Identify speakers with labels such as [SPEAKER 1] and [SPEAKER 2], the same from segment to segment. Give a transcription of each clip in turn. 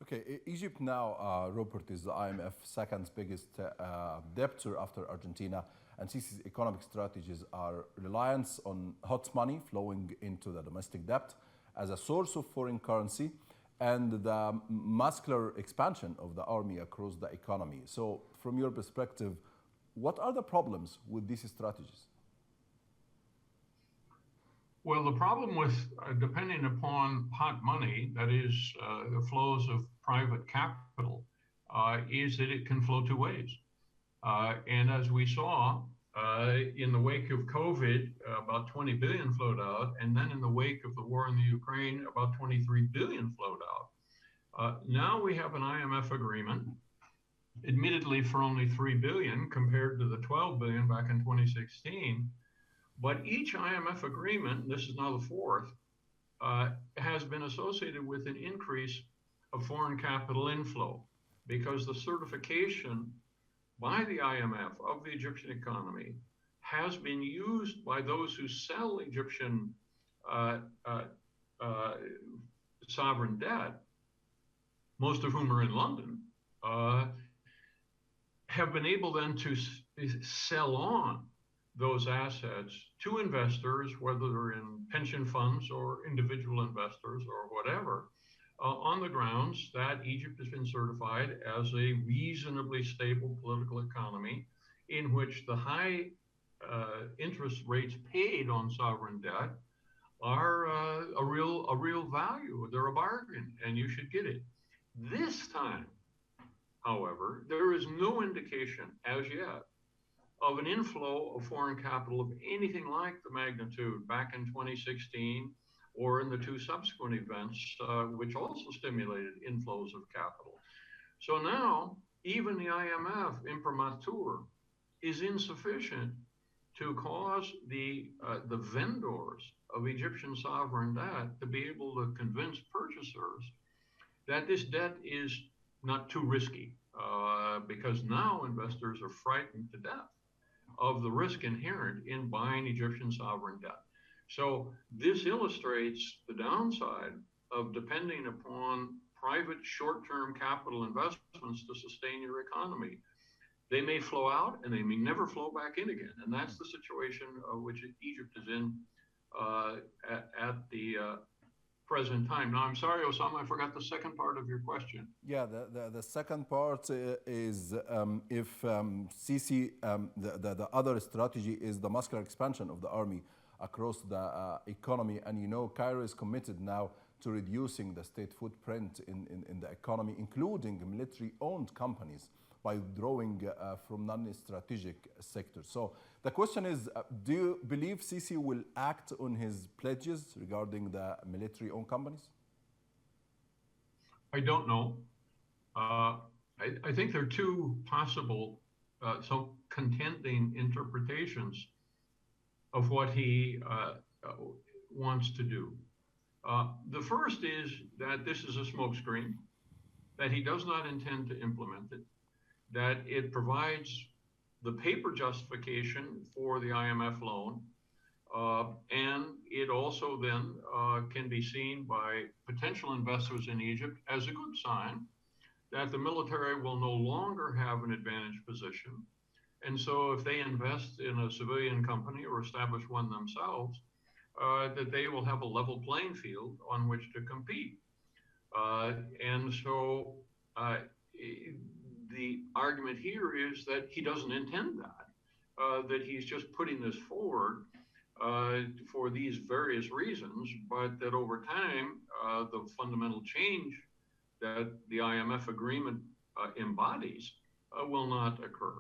[SPEAKER 1] Okay, Egypt now, Robert, is the IMF's second biggest debtor after Argentina, and Sisi's economic strategies are reliance on hot money flowing into the domestic debt as a source of foreign currency and the muscular expansion of the army across the economy. So, from your perspective, what are the problems with these strategies?
[SPEAKER 2] Well, the problem with depending upon hot money, that is the flows of private capital, is that it can flow two ways. And as we saw in the wake of COVID, about 20 billion flowed out. And then in the wake of the war in the Ukraine, about 23 billion flowed out. Now we have an IMF agreement, admittedly for only 3 billion compared to the 12 billion back in 2016. But each IMF agreement, and this is now the fourth, has been associated with an increase of foreign capital inflow because the certification by the IMF of the Egyptian economy has been used by those who sell Egyptian sovereign debt, most of whom are in London, have been able then to sell on those assets to investors, whether they're in pension funds or individual investors or whatever, on the grounds that Egypt has been certified as a reasonably stable political economy in which the high interest rates paid on sovereign debt are a real value. They're a bargain, and you should get it. This time, however, there is no indication as yet of an inflow of foreign capital of anything like the magnitude back in 2016 or in the two subsequent events, which also stimulated inflows of capital. So now, even the IMF imprimatur is insufficient to cause the vendors of Egyptian sovereign debt to be able to convince purchasers that this debt is not too risky, because now investors are frightened to death of the risk inherent in buying Egyptian sovereign debt. So this illustrates the downside of depending upon private short-term capital investments to sustain your economy. They may flow out and they may never flow back in again. And that's the situation which Egypt is in at the present time. Now, I'm sorry, Osama, I forgot the second part of your question.
[SPEAKER 1] Yeah, the second part is if Sisi, the other strategy is the muscular expansion of the army across the economy. And you know, Cairo is committed now to reducing the state footprint in the economy, including military-owned companies, by withdrawing from non-strategic sectors. So the question is, do you believe Sisi will act on his pledges regarding the military-owned companies?
[SPEAKER 2] I don't know. I think there are two possible, contending interpretations of what he wants to do. The first is that this is a smokescreen, that he does not intend to implement it, that it provides the paper justification for the IMF loan, and it also then can be seen by potential investors in Egypt as a good sign that the military will no longer have an advantaged position. And so if they invest in a civilian company or establish one themselves, that they will have a level playing field on which to compete. And so the argument here is that he doesn't intend that, that he's just putting this forward for these various reasons, but that over time, the fundamental change that the IMF agreement embodies will not occur.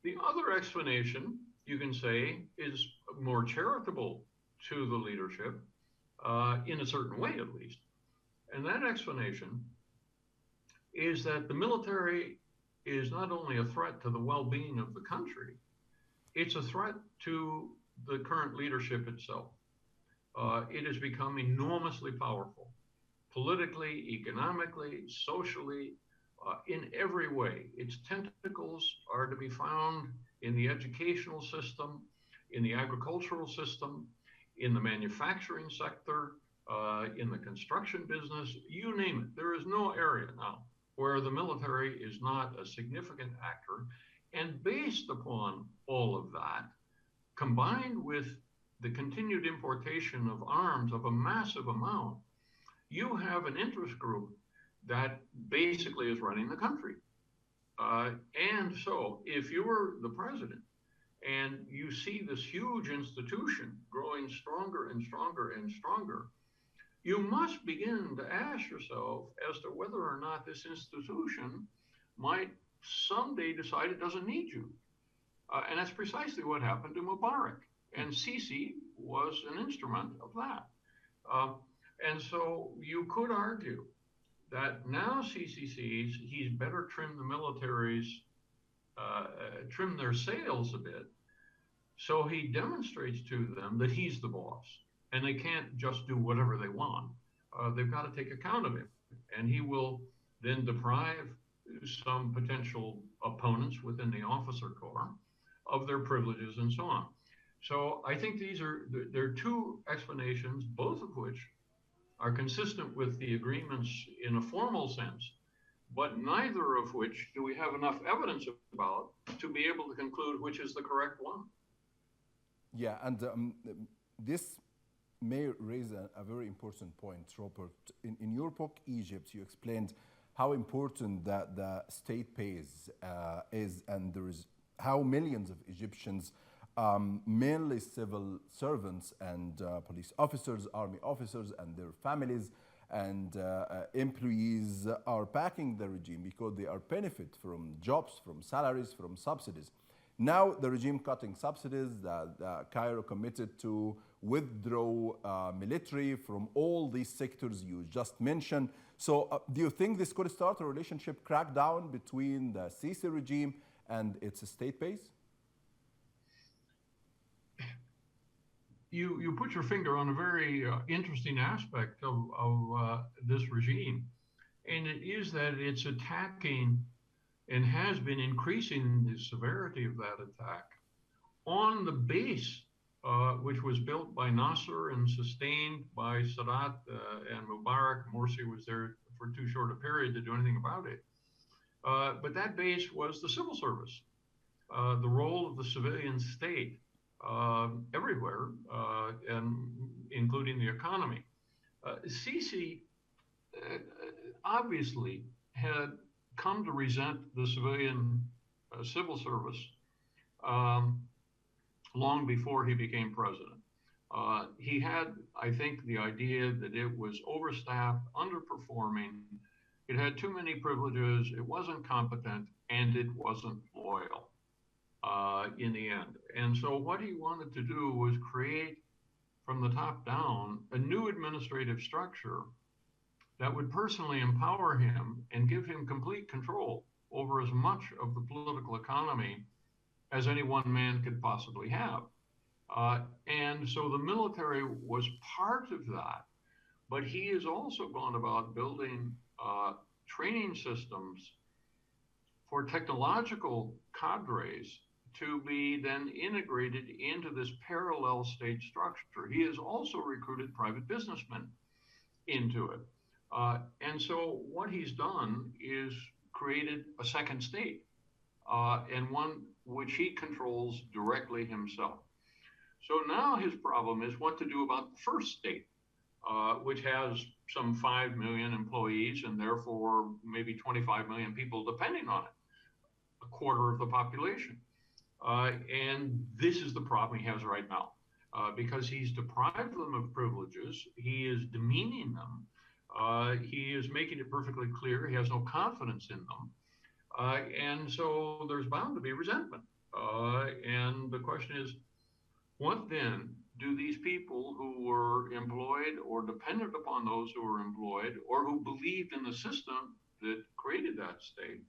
[SPEAKER 2] The other explanation, you can say, is more charitable to the leadership, in a certain way at least. And that explanation is that the military is not only a threat to the well-being of the country, it's a threat to the current leadership itself. It has become enormously powerful, politically, economically, socially, in every way. Its tentacles are to be found in the educational system, in the agricultural system, in the manufacturing sector, in the construction business, you name it. There is no area now where the military is not a significant actor. And based upon all of that, combined with the continued importation of arms of a massive amount, you have an interest group that basically is running the country. And so if you're the president and you see this huge institution growing stronger and stronger and stronger, you must begin to ask yourself as to whether or not this institution might someday decide it doesn't need you. And that's precisely what happened to Mubarak. And Sisi was an instrument of that. And so you could argue that now Sisi sees he's better trim the militaries, trim their sails a bit. So he demonstrates to them that he's the boss and they can't just do whatever they want. They've got to take account of him. And he will then deprive some potential opponents within the officer corps of their privileges and so on. So I think there are two explanations, both of which are consistent with the agreements in a formal sense, but neither of which do we have enough evidence about to be able to conclude which is the correct one.
[SPEAKER 1] Yeah, and this may raise a very important point, Robert. In your book, Egypt, you explained how important that the state pays is, and there is how millions of Egyptians, mainly civil servants and police officers, army officers, and their families and employees are backing the regime because they are benefit from jobs, from salaries, from subsidies. Now the regime cutting subsidies, Cairo committed to withdraw military from all these sectors you just mentioned. So do you think this could start a relationship crackdown between the Sisi regime and its state base?
[SPEAKER 2] You put your finger on a very interesting aspect of this regime, and it is that it's attacking and has been increasing the severity of that attack on the base, which was built by Nasser and sustained by Sadat and Mubarak. Morsi was there for too short a period to do anything about it. But that base was the civil service, the role of the civilian state everywhere, and including the economy. Sisi obviously had come to resent the civilian civil service long before he became president. He had, I think, the idea that it was overstaffed, underperforming, it had too many privileges, it wasn't competent, and it wasn't loyal in the end. And so what he wanted to do was create, from the top down, a new administrative structure that would personally empower him and give him complete control over as much of the political economy as any one man could possibly have. And so the military was part of that, but he has also gone about building training systems for technological cadres to be then integrated into this parallel state structure. He has also recruited private businessmen into it. And so what he's done is created a second state, and one which he controls directly himself. So now his problem is what to do about the first state, which has some 5 million employees and therefore maybe 25 million people depending on it, a quarter of the population. And this is the problem he has right now, because he's deprived them of privileges, he is demeaning them, he is making it perfectly clear he has no confidence in them. And so there's bound to be resentment. And the question is, what then do these people who were employed or dependent upon those who were employed or who believed in the system that created that state,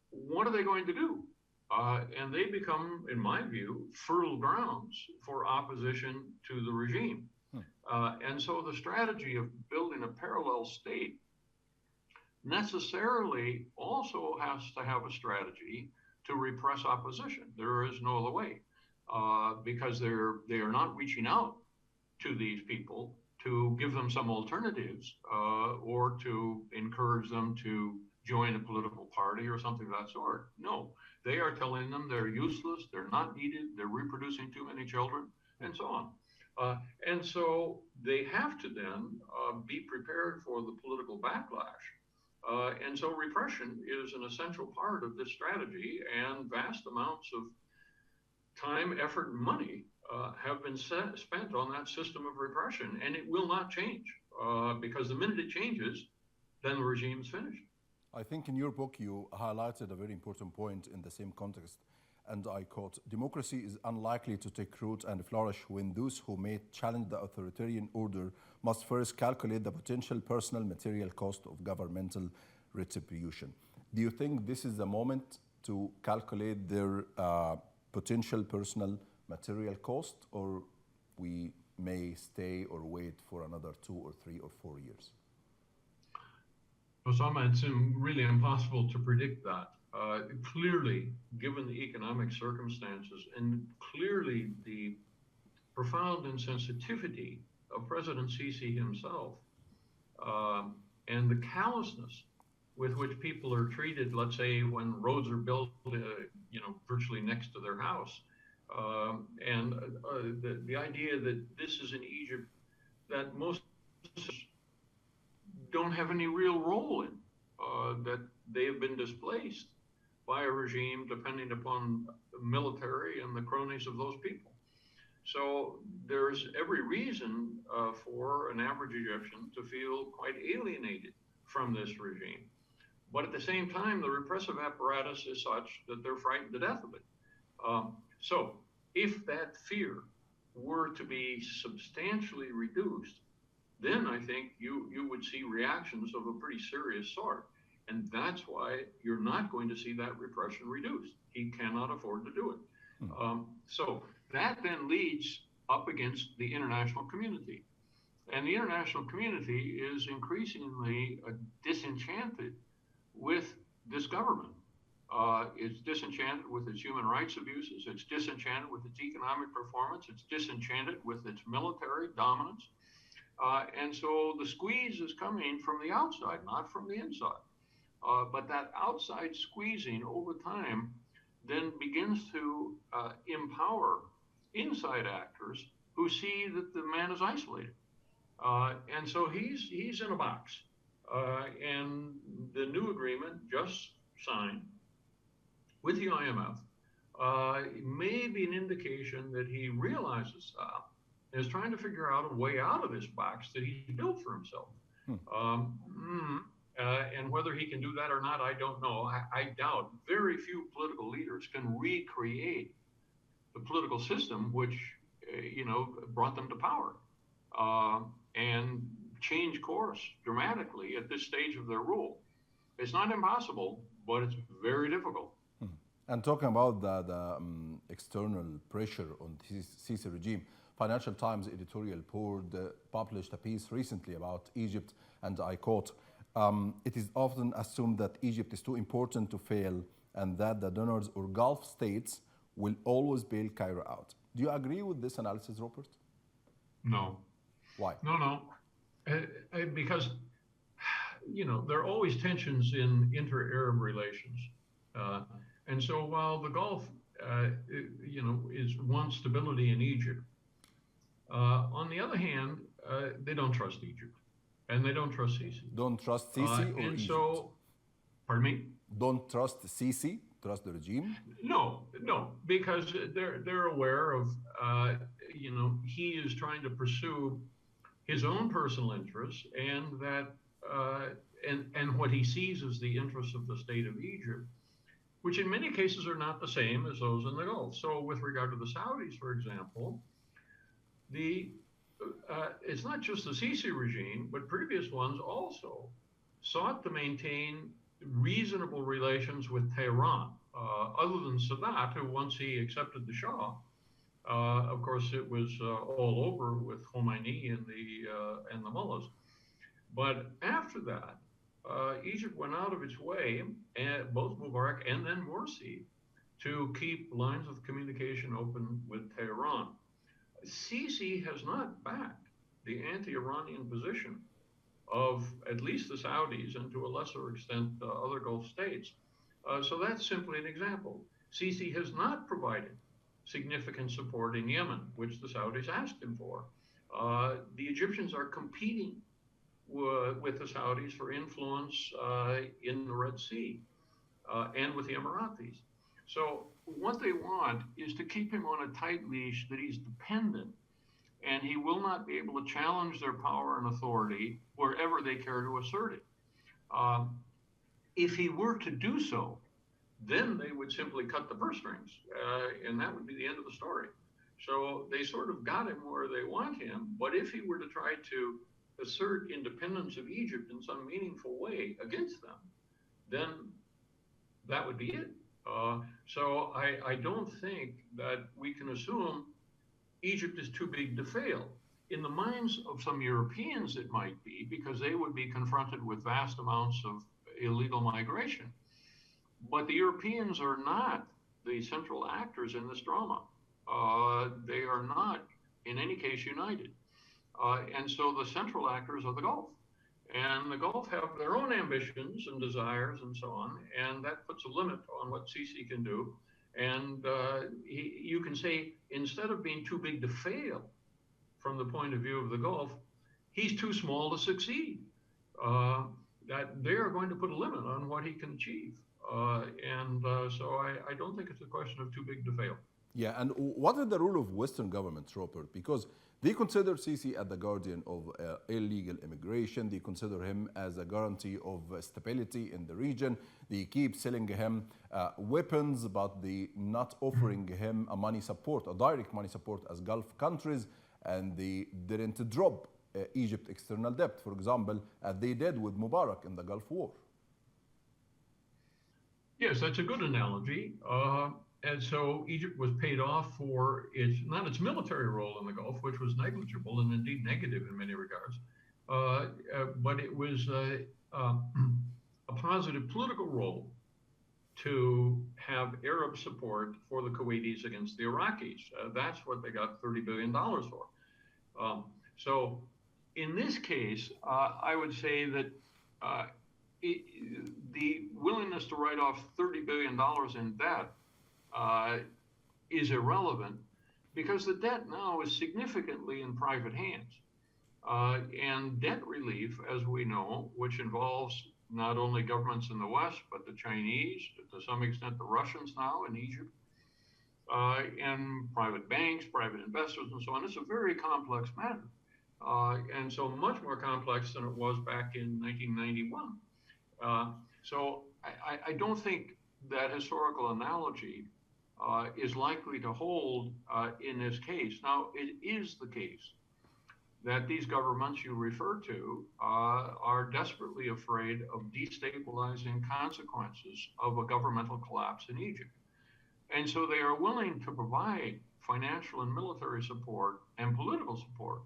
[SPEAKER 2] what are they going to do? And they become, in my view, fertile grounds for opposition to the regime. And so the strategy of building a parallel state necessarily also has to have a strategy to repress opposition. There is no other way, because they are not reaching out to these people to give them some alternatives or to encourage them to join a political party or something of that sort. No, they are telling them they're useless, they're not needed, they're reproducing too many children, and so on. And so they have to then be prepared for the political backlash. And so repression is an essential part of this strategy, and vast amounts of time, effort, and money have been spent on that system of repression, and it will not change because the minute it changes, then the regime's finished.
[SPEAKER 1] I think in your book you highlighted a very important point in the same context, and I quote, "Democracy is unlikely to take root and flourish when those who may challenge the authoritarian order must first calculate the potential personal material cost of governmental retribution." Do you think this is the moment to calculate their potential personal material cost, or we may stay or wait for another 2 or 3 or 4 years?
[SPEAKER 2] Osama, it's really impossible to predict that. Clearly, given the economic circumstances and clearly the profound insensitivity of President Sisi himself and the callousness with which people are treated, let's say when roads are built, virtually next to their house, and the idea that this is in Egypt that most don't have any real role in, that they have been displaced by a regime depending upon the military and the cronies of those people. So there's every reason for an average Egyptian to feel quite alienated from this regime. But at the same time, the repressive apparatus is such that they're frightened to death of it. So if that fear were to be substantially reduced, then I think you would see reactions of a pretty serious sort. And that's why you're not going to see that repression reduced. He cannot afford to do it. So that then leads up against the international community. And the international community is increasingly disenchanted with this government. It's disenchanted with its human rights abuses. It's disenchanted with its economic performance. It's disenchanted with its military dominance. And so the squeeze is coming from the outside, not from the inside. But that outside squeezing over time then begins to empower inside actors who see that the man is isolated. And so he's in a box. And the new agreement just signed with the IMF may be an indication that he realizes that and is trying to figure out a way out of this box that he built for himself. And whether he can do that or not, I don't know. I doubt. Very few political leaders can recreate the political system which, brought them to power and change course dramatically at this stage of their rule. It's not impossible, but it's very difficult.
[SPEAKER 1] And talking about the external pressure on the Sisi regime, Financial Times editorial board published a piece recently about Egypt, and I quote, "It is often assumed that Egypt is too important to fail and that the donors or Gulf states will always bail Cairo out." Do you agree with this analysis, Robert?
[SPEAKER 2] No.
[SPEAKER 1] Why?
[SPEAKER 2] No. Because, there are always tensions in inter-Arab relations. And so while the Gulf, wants stability in Egypt, on the other hand, they don't trust Egypt. And they don't trust Sisi.
[SPEAKER 1] Don't trust Sisi or
[SPEAKER 2] and
[SPEAKER 1] Egypt?
[SPEAKER 2] So, pardon me?
[SPEAKER 1] Don't trust Sisi? Trust the regime?
[SPEAKER 2] No, because they're aware of, he is trying to pursue his own personal interests, and that and what he sees as the interests of the state of Egypt, which in many cases are not the same as those in the Gulf. So with regard to the Saudis, for example, it's not just the Sisi regime, but previous ones also sought to maintain reasonable relations with Tehran, other than Sadat, who once he accepted the Shah, of course it was all over with Khomeini and the mullahs. But after that, Egypt went out of its way, both Mubarak and then Morsi, to keep lines of communication open with Tehran. Sisi has not backed the anti-Iranian position of at least the Saudis and to a lesser extent other Gulf states. So that's simply an example. Sisi has not provided significant support in Yemen, which the Saudis asked him for. The Egyptians are competing with the Saudis for influence in the Red Sea and with the Emiratis. So what they want is to keep him on a tight leash that he's dependent, and he will not be able to challenge their power and authority wherever they care to assert it. If he were to do so, then they would simply cut the purse strings, and that would be the end of the story. So they sort of got him where they want him, but if he were to try to assert independence of Egypt in some meaningful way against them, then that would be it. So I don't think that we can assume Egypt is too big to fail. In the minds of some Europeans, it might be, because they would be confronted with vast amounts of illegal migration. But the Europeans are not the central actors in this drama. They are not, in any case, united. And so the central actors are the Gulf. And the Gulf have their own ambitions and desires and so on, and that puts a limit on what Sisi can do. And you can say, instead of being too big to fail from the point of view of the Gulf, he's too small to succeed. That they are going to put a limit on what he can achieve. So I don't think it's a question of too big to fail.
[SPEAKER 1] Yeah, and what is the role of Western governments, Robert? Because they consider Sisi as the guardian of illegal immigration. They consider him as a guarantee of stability in the region. They keep selling him weapons, but they not offering him a money support, a direct money support as Gulf countries, and they didn't drop Egypt's external debt, for example, as they did with Mubarak in the Gulf War.
[SPEAKER 2] Yes, that's a good analogy. And so Egypt was paid off for not its military role in the Gulf, which was negligible and indeed negative in many regards, but it was a positive political role to have Arab support for the Kuwaitis against the Iraqis. That's what they got $30 billion for. So in this case, I would say that the willingness to write off $30 billion in debt is irrelevant, because the debt now is significantly in private hands. And debt relief, as we know, which involves not only governments in the West, but the Chinese, to some extent the Russians now in Egypt, and private banks, private investors, and so on. It's a very complex matter. And so much more complex than it was back in 1991. So I don't think that historical analogy is likely to hold in this case. Now, it is the case that these governments you refer to are desperately afraid of destabilizing consequences of a governmental collapse in Egypt. And so they are willing to provide financial and military support and political support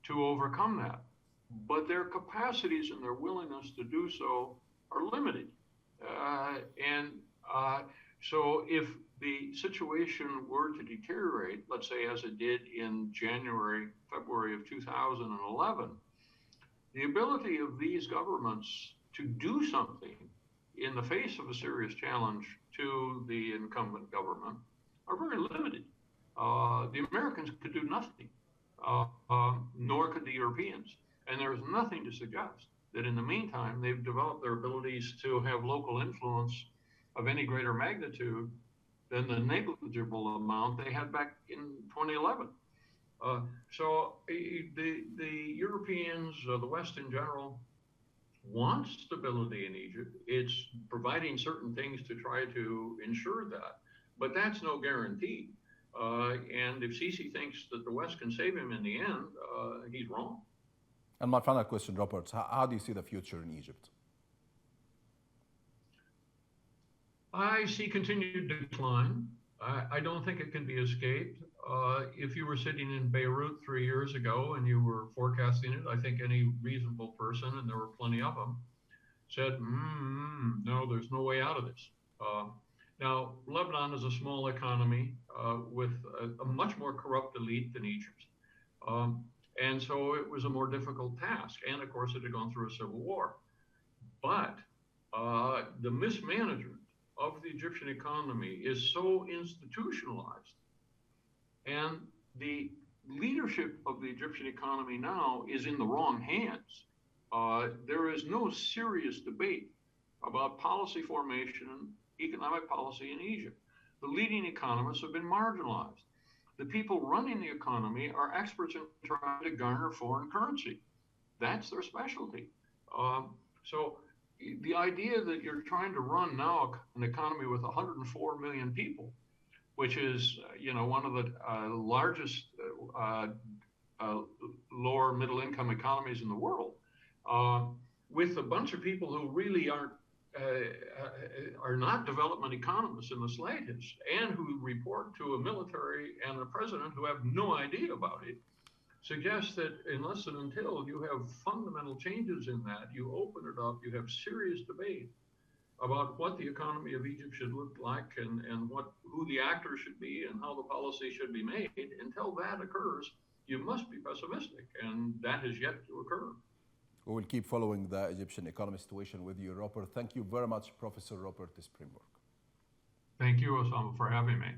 [SPEAKER 2] to overcome that. But their capacities and their willingness to do so are limited. So if the situation were to deteriorate, let's say as it did in February of 2011, the ability of these governments to do something in the face of a serious challenge to the incumbent government are very limited. The Americans could do nothing, nor could the Europeans. And there is nothing to suggest that in the meantime, they've developed their abilities to have local influence of any greater magnitude than the negligible amount they had back in 2011. So the Europeans, the West in general, want stability in Egypt. It's providing certain things to try to ensure that, but that's no guarantee. And if Sisi thinks that the West can save him in the end, he's wrong.
[SPEAKER 1] And my final question, Robert, how do you see the future in Egypt?
[SPEAKER 2] I see continued decline. I don't think it can be escaped. If you were sitting in Beirut 3 years ago and you were forecasting it, I think any reasonable person, and there were plenty of them, said, no, there's no way out of this. Now, Lebanon is a small economy with a much more corrupt elite than Egypt. And so it was a more difficult task. And of course, it had gone through a civil war. But the mismanagement of the Egyptian economy is so institutionalized, and the leadership of the Egyptian economy now is in the wrong hands. There is no serious debate about policy formation, economic policy in Egypt. The leading economists have been marginalized. The people running the economy are experts in trying to garner foreign currency. That's their specialty. So the idea that you're trying to run now an economy with 104 million people, which is, one of the largest lower middle income economies in the world, with a bunch of people who really are not development economists in the slightest, and who report to a military and a president who have no idea about it, suggests that unless and until you have fundamental changes in that, you open it up, you have serious debate about what the economy of Egypt should look like, and who the actors should be and how the policy should be made. Until that occurs, you must be pessimistic, and that has yet to occur.
[SPEAKER 1] We will keep following the Egyptian economy situation with you, Robert. Thank you very much, Professor Robert Springborg.
[SPEAKER 2] Thank you, Osama, for having me.